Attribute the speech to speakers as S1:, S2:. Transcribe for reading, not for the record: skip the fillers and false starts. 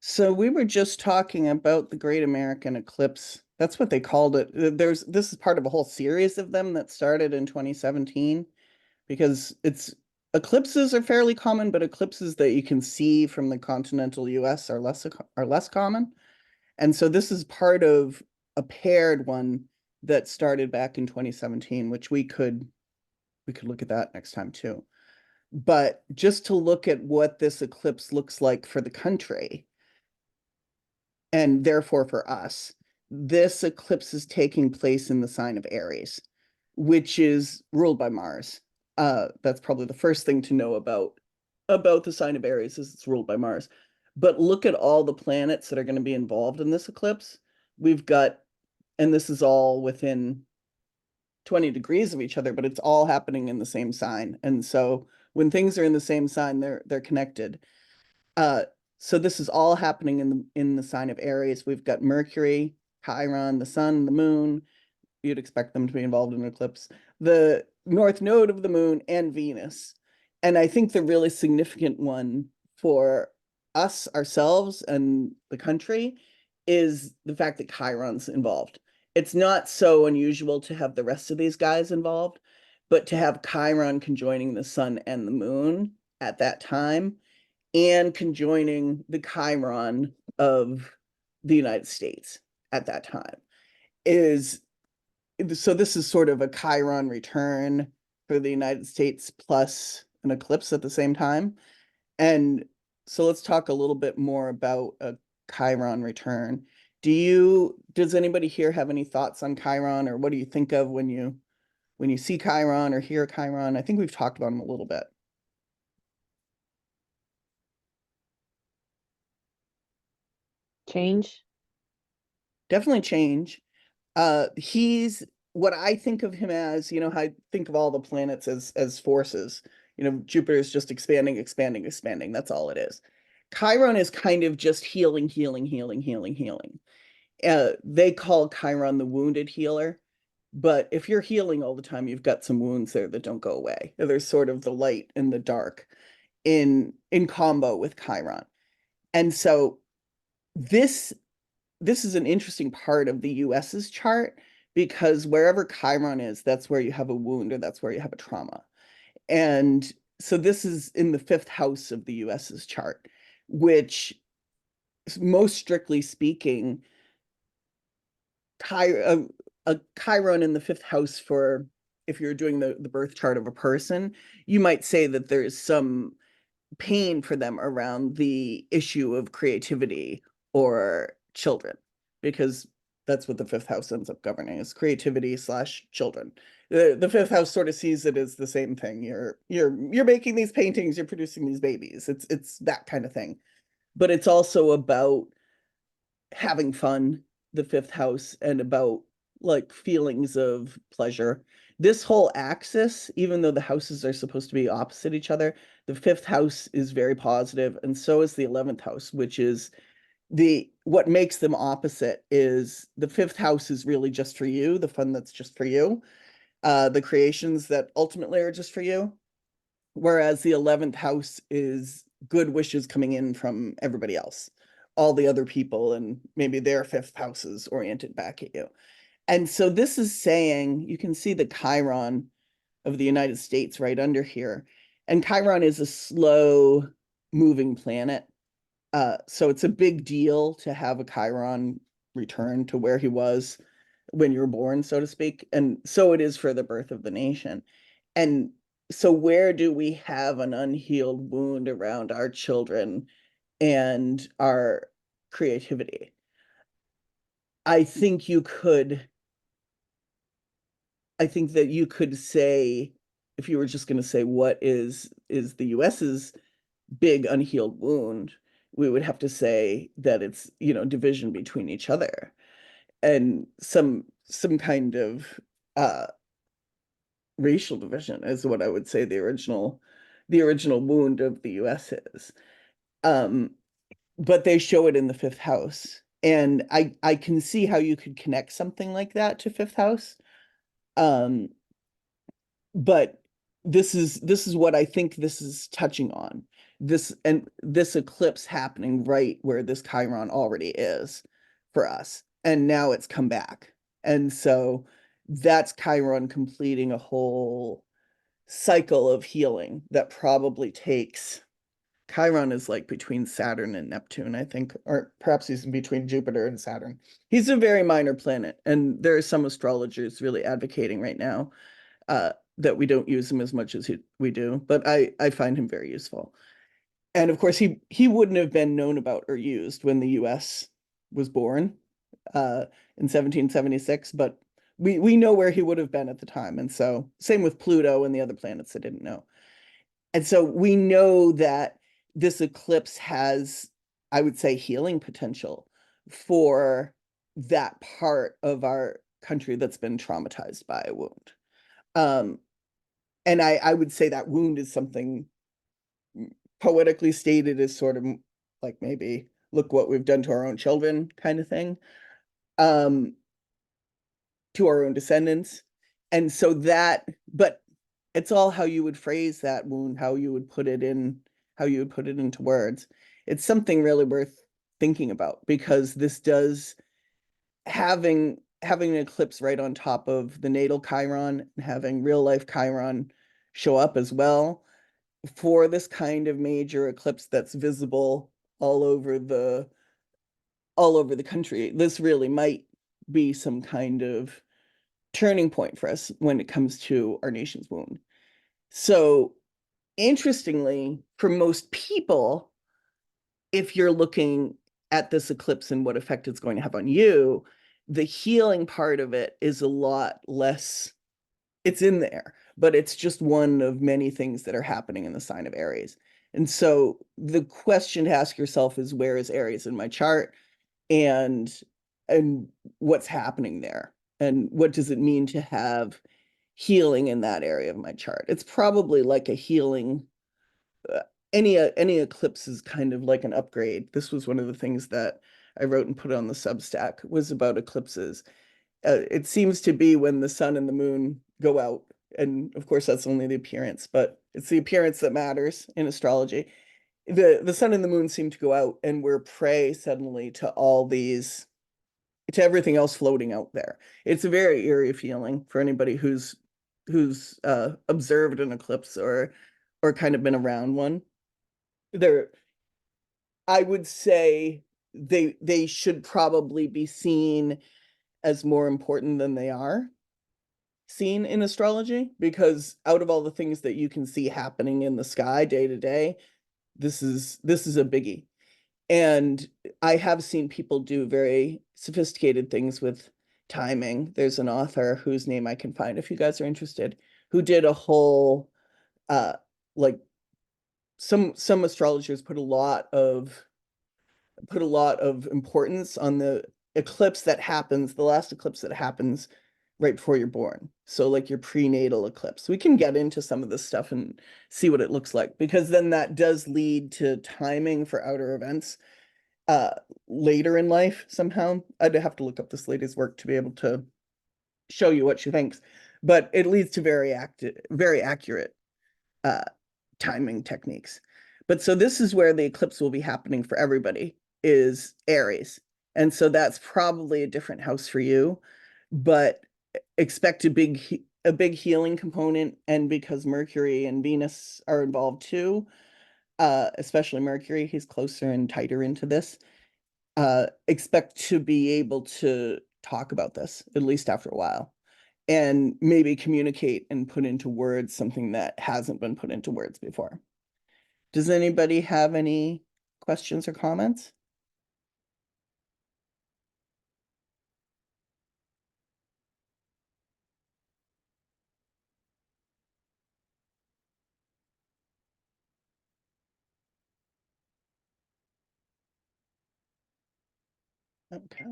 S1: So we were just talking about the Great American Eclipse. That's what they called it. This is part of a whole series of them that started in 2017 because it's eclipses are fairly common, but eclipses that you can see from the continental US are less common. And so this is part of a paired one that started back in 2017, which we could look at that next time too. But just to look at what this eclipse looks like for the country, and therefore for us, this eclipse is taking place in the sign of Aries, which is ruled by Mars. That's probably the first thing to know about the sign of Aries is it's ruled by Mars. But look at all the planets that are going to be involved in this eclipse. We've got, and this is all within 20 degrees of each other, but it's all happening in the same sign. And so when things are in the same sign, they're connected. Uh, so this is all happening in the sign of Aries. We've got Mercury, Chiron, the sun, the moon. You'd expect them to be involved in an eclipse. The north node of the moon and Venus. And I think the really significant one for us, ourselves, and the country is the fact that Chiron's involved. It's not so unusual to have the rest of these guys involved, but to have Chiron conjoining the sun and the moon at that time and conjoining the Chiron of the United States at that time is so this is sort of a Chiron return for the United States plus an eclipse at the same time. And so let's talk a little bit more about a Chiron return. Does anybody here have any thoughts on Chiron, or what do you think of when you see Chiron or hear Chiron? I think we've talked about them a little bit.
S2: Change.
S1: Definitely change. He's what I think of him as, how I think of all the planets as forces. Jupiter is just expanding, expanding, expanding. That's all it is. Chiron is kind of just healing, healing, healing, healing, healing. They call Chiron the wounded healer, but if you're healing all the time, you've got some wounds there that don't go away. There's sort of the light and the dark in combo with Chiron. And so this this is an interesting part of the US's chart because wherever Chiron is, that's where you have a wound or that's where you have a trauma. And so this is in the fifth house of the US's chart, which most strictly speaking, a Chiron in the fifth house for if you're doing the birth chart of a person, you might say that there's some pain for them around the issue of creativity or children, because that's what the fifth house ends up governing is creativity slash children. The fifth house sort of sees it as the same thing. You're making these paintings, you're producing these babies. It's that kind of thing. But it's also about having fun, the fifth house, and about like feelings of pleasure. This whole axis, even though the houses are supposed to be opposite each other, the fifth house is very positive, and so is the 11th house, which is what makes them opposite is the fifth house is really just for you, the fun that's just for you, the creations that ultimately are just for you. Whereas the 11th house is good wishes coming in from everybody else, all the other people, and maybe their fifth house is oriented back at you. And so this is saying you can see the Chiron of the United States right under here. And Chiron is a slow moving planet. So it's a big deal to have a Chiron return to where he was when you were born, so to speak. And so it is for the birth of the nation. And so where do we have an unhealed wound around our children and our creativity? I think you could I think that you could say, if you were just going to say what is the US's big unhealed wound, we would have to say that it's, division between each other and some kind of racial division is what I would say the original wound of the US is. Um, but they show it in the fifth house. And I can see how you could connect something like that to fifth house. Um, but this is what I think this is touching on. this eclipse happening right where this Chiron already is for us. And now it's come back. And so that's Chiron completing a whole cycle of healing that probably takes. Chiron is like between Saturn and Neptune, I think, or perhaps he's in between Jupiter and Saturn. He's a very minor planet, and there are some astrologers really advocating right now that we don't use him as much as we do, but I find him very useful. And of course, he wouldn't have been known about or used when the U.S. was born uh, in 1776, but we know where he would have been at the time, and so same with Pluto and the other planets I didn't know. And so we know that this eclipse has, I would say, healing potential for that part of our country that's been traumatized by a wound. Um, and I would say that wound is something poetically stated as sort of like maybe look what we've done to our own children kind of thing, um, to our own descendants. And so that, but it's all how you would phrase that wound, how you would put it into words. It's something really worth thinking about because this does having an eclipse right on top of the natal Chiron and having real life Chiron show up as well for this kind of major eclipse that's visible all over the all over the country. This really might be some kind of turning point for us when it comes to our nation's wound. So interestingly, for most people, if you're looking at this eclipse and what effect it's going to have on you, the healing part of it is a lot less, it's in there, but it's just one of many things that are happening in the sign of Aries. And so the question to ask yourself is where is Aries in my chart and and what's happening there? And what does it mean to have healing in that area of my chart? It's probably like a healing uh, any eclipse is kind of like an upgrade. This was one of the things that I wrote and put on the Substack was about eclipses. It seems to be when the sun and the moon go out, and of course that's only the appearance, but it's the appearance that matters in astrology. The sun and the moon seem to go out, and we're prey suddenly to all these to everything else floating out there. It's a very eerie feeling for anybody who's observed an eclipse or kind of been around one. They're I would say they should probably be seen as more important than they are seen in astrology because out of all the things that you can see happening in the sky day to day, this is a biggie. And I have seen people do very sophisticated things with timing. There's an author whose name I can find if you guys are interested, who did a whole uh like some astrologers put a lot of importance on the eclipse that happens, the last eclipse that happens right before you're born. So like your prenatal eclipse. We can get into some of this stuff and see what it looks like because then that does lead to timing for outer events uh later in life somehow. I'd have to look up this lady's work to be able to show you what she thinks, but it leads to very accurate uh timing techniques. But so this is where the eclipse will be happening for everybody is Aries. And so that's probably a different house for you, but expect a big healing component. And because Mercury and Venus are involved too, especially Mercury, he's closer and tighter into this. Expect to be able to talk about this at least after a while and maybe communicate and put into words something that hasn't been put into words before. Does anybody have any questions or comments? Okay.